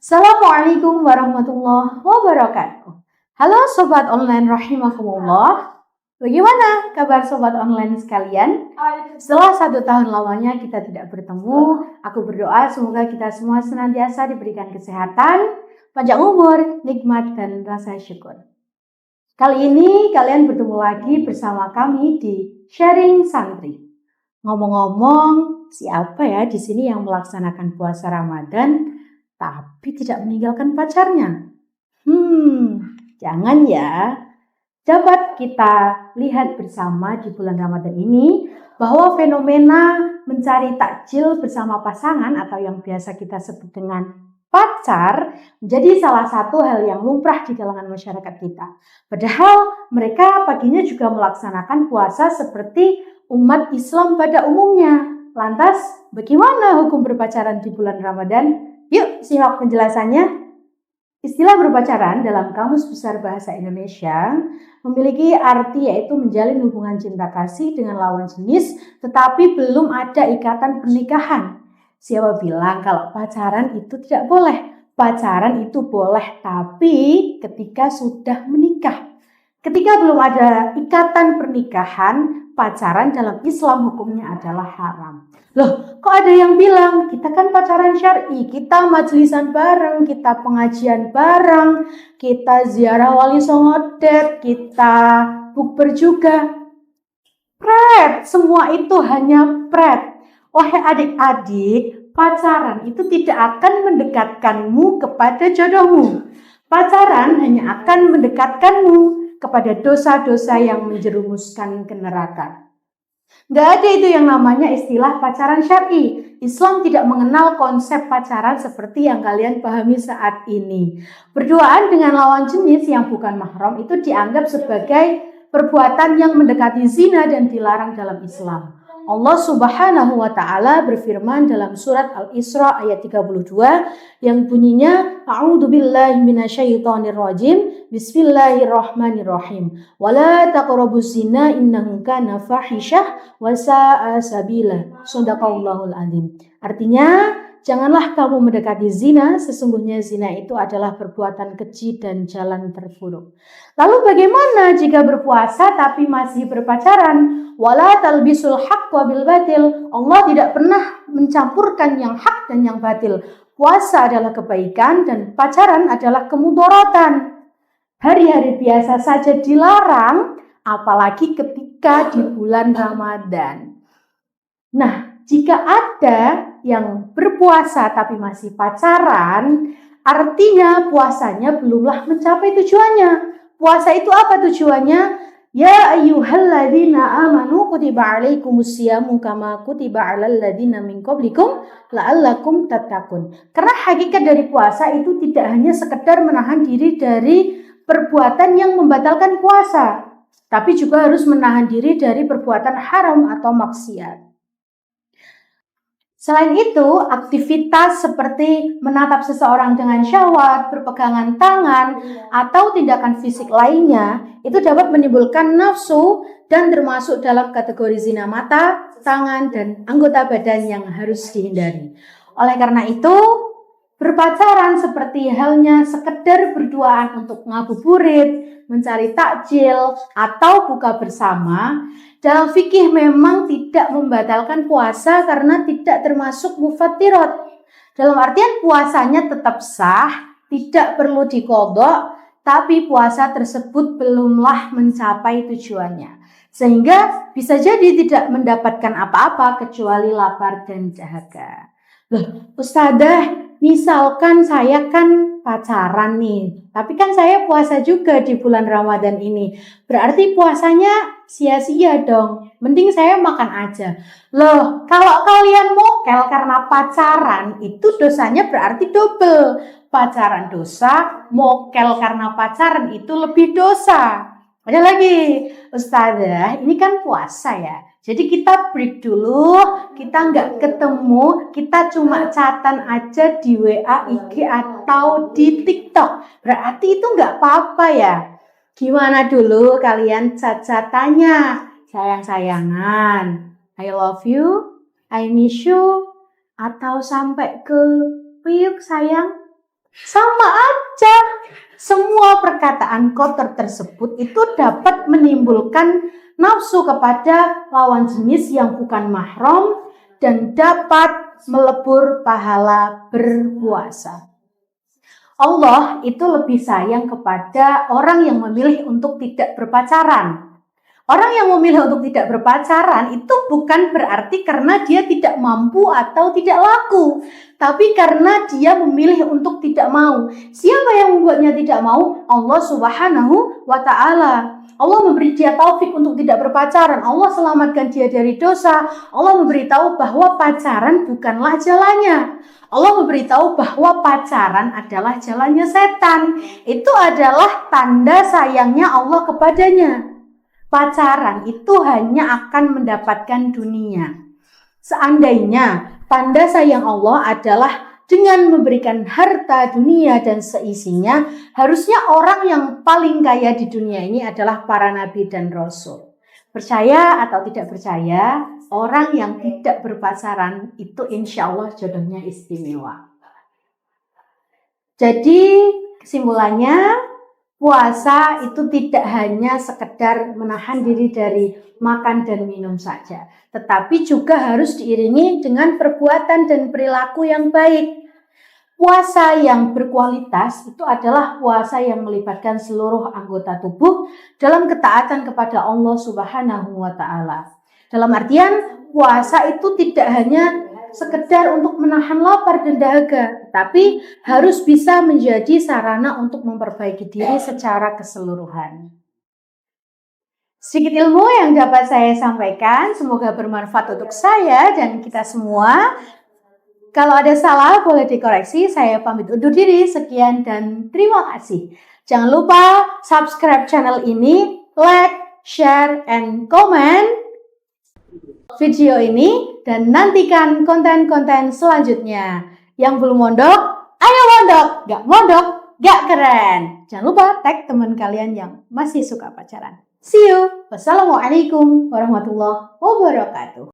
Assalamualaikum warahmatullahi wabarakatuh. Halo Sobat Online rahimakumullah. Bagaimana kabar Sobat Online sekalian? Setelah 1 tahun lamanya kita tidak bertemu, aku berdoa semoga kita semua senantiasa diberikan kesehatan, panjang umur, nikmat, dan rasa syukur. Kali ini kalian bertemu lagi bersama kami di Sharing Santri. Ngomong-ngomong, siapa ya di sini yang melaksanakan puasa Ramadan tapi tidak meninggalkan pacarnya? Jangan ya. Dapat kita lihat bersama di bulan Ramadan ini bahwa fenomena mencari takjil bersama pasangan atau yang biasa kita sebut dengan pacar menjadi salah satu hal yang lumrah di kalangan masyarakat kita. Padahal mereka paginya juga melaksanakan puasa seperti umat Islam pada umumnya. Lantas, bagaimana hukum berpacaran di bulan Ramadan? Yuk simak penjelasannya. Istilah berpacaran dalam Kamus Besar Bahasa Indonesia memiliki arti yaitu menjalin hubungan cinta kasih dengan lawan jenis tetapi belum ada ikatan pernikahan. Siapa bilang kalau pacaran itu tidak boleh? Pacaran itu boleh tapi ketika sudah menikah. Ketika belum ada ikatan pernikahan, pacaran dalam Islam hukumnya adalah haram. Loh, kok ada yang bilang kita kan pacaran syar'i, kita majlisan bareng, kita pengajian bareng, kita ziarah wali songodet, kita bukber juga. Pret, semua itu hanya pret. Wahai adik-adik, pacaran itu tidak akan mendekatkanmu kepada jodohmu. Pacaran hanya akan mendekatkanmu kepada dosa-dosa yang menjerumuskan ke neraka. Nggak ada itu yang namanya istilah pacaran syar'i. Islam tidak mengenal konsep pacaran seperti yang kalian pahami saat ini. Berduaan dengan lawan jenis yang bukan mahram itu dianggap sebagai perbuatan yang mendekati zina dan dilarang dalam Islam. Allah Subhanahu wa Ta'ala berfirman dalam surat Al-Isra ayat 32 yang bunyinya A'udzubillahi minasyaitonirrajim Bismillahirrahmanirrahim Wala taqrabuz zina innahu kana fahisyah wa sa'a sabila. Shadaqallahul azim. Artinya, janganlah kamu mendekati zina, sesungguhnya zina itu adalah perbuatan keji dan jalan terburuk. Lalu bagaimana jika berpuasa tapi masih berpacaran? Wala talbisul haqqa bil batil. Allah tidak pernah mencampurkan yang hak dan yang batil. Puasa adalah kebaikan dan pacaran adalah kemudorotan. Hari-hari biasa saja dilarang, apalagi ketika di bulan Ramadan. Nah, jika ada yang berpuasa tapi masih pacaran, artinya puasanya belumlah mencapai tujuannya. Puasa itu apa tujuannya? Ya ayyuhalladzina amanu kutiba alaikumusyamu kama kutiba alal ladzina min qablikum la'allakum tattaqun. Karena hakikat dari puasa itu tidak hanya sekedar menahan diri dari perbuatan yang membatalkan puasa, tapi juga harus menahan diri dari perbuatan haram atau maksiat. Selain itu, aktivitas seperti menatap seseorang dengan syahwat, berpegangan tangan, atau tindakan fisik lainnya itu dapat menimbulkan nafsu dan termasuk dalam kategori zina mata, tangan, dan anggota badan yang harus dihindari. Oleh karena itu, berpacaran seperti halnya sekedar berduaan untuk ngabuburit, mencari takjil, atau buka bersama, dalam fikih memang tidak membatalkan puasa karena tidak termasuk mufattirat. Dalam artian puasanya tetap sah, tidak perlu diqodho, tapi puasa tersebut belumlah mencapai tujuannya. Sehingga bisa jadi tidak mendapatkan apa-apa kecuali lapar dan dahaga. Loh, Ustadzah, misalkan saya kan pacaran nih, tapi kan saya puasa juga di bulan Ramadan ini. Berarti puasanya sia-sia dong. Mending saya makan aja. Loh, kalau kalian mokel karena pacaran, itu dosanya berarti double. Pacaran dosa, mokel karena pacaran itu lebih dosa. Ada lagi, Ustadzah, ini kan puasa ya. Jadi kita break dulu, kita nggak ketemu, kita cuma chatan aja di WA, IG, atau di TikTok. Berarti itu nggak apa-apa ya. Gimana dulu kalian chat-chatannya? Sayang-sayangan, I love you, I miss you, atau sampai ke piuk sayang? Sama aja. Semua perkataan kotor tersebut itu dapat menimbulkan nafsu kepada lawan jenis yang bukan mahram dan dapat melebur pahala berpuasa. Allah itu lebih sayang kepada orang yang memilih untuk tidak berpacaran. Orang yang memilih untuk tidak berpacaran itu bukan berarti karena dia tidak mampu atau tidak laku, tapi karena dia memilih untuk tidak mau. Siapa yang membuatnya tidak mau? Allah Subhanahu wa Ta'ala. Allah memberi dia taufik untuk tidak berpacaran. Allah selamatkan dia dari dosa. Allah memberitahu bahwa pacaran bukanlah jalannya. Allah memberitahu bahwa pacaran adalah jalannya setan. Itu adalah tanda sayangnya Allah kepadanya. Pacaran itu hanya akan mendapatkan dunia. Seandainya tanda sayang Allah adalah dengan memberikan harta dunia dan seisinya, harusnya orang yang paling kaya di dunia ini adalah para nabi dan rasul. Percaya atau tidak percaya, orang yang tidak berpacaran itu insya Allah jodohnya istimewa. Jadi kesimpulannya, puasa itu tidak hanya sekedar menahan diri dari makan dan minum saja, tetapi juga harus diiringi dengan perbuatan dan perilaku yang baik. Puasa yang berkualitas itu adalah puasa yang melibatkan seluruh anggota tubuh dalam ketaatan kepada Allah Subhanahu wa Ta'ala. Dalam artian, puasa itu tidak hanya sekedar untuk menahan lapar dan dahaga, tapi harus bisa menjadi sarana untuk memperbaiki diri secara keseluruhan. Sedikit ilmu yang dapat saya sampaikan, semoga bermanfaat untuk saya dan kita semua. Kalau ada salah boleh dikoreksi, saya pamit undur diri, sekian dan terima kasih. Jangan lupa subscribe channel ini, like, share, and comment video ini, dan nantikan konten-konten selanjutnya. Yang belum mondok, ayo mondok, gak mondok, gak keren. Jangan lupa tag teman kalian yang masih suka pacaran. See you. Wassalamualaikum warahmatullahi wabarakatuh.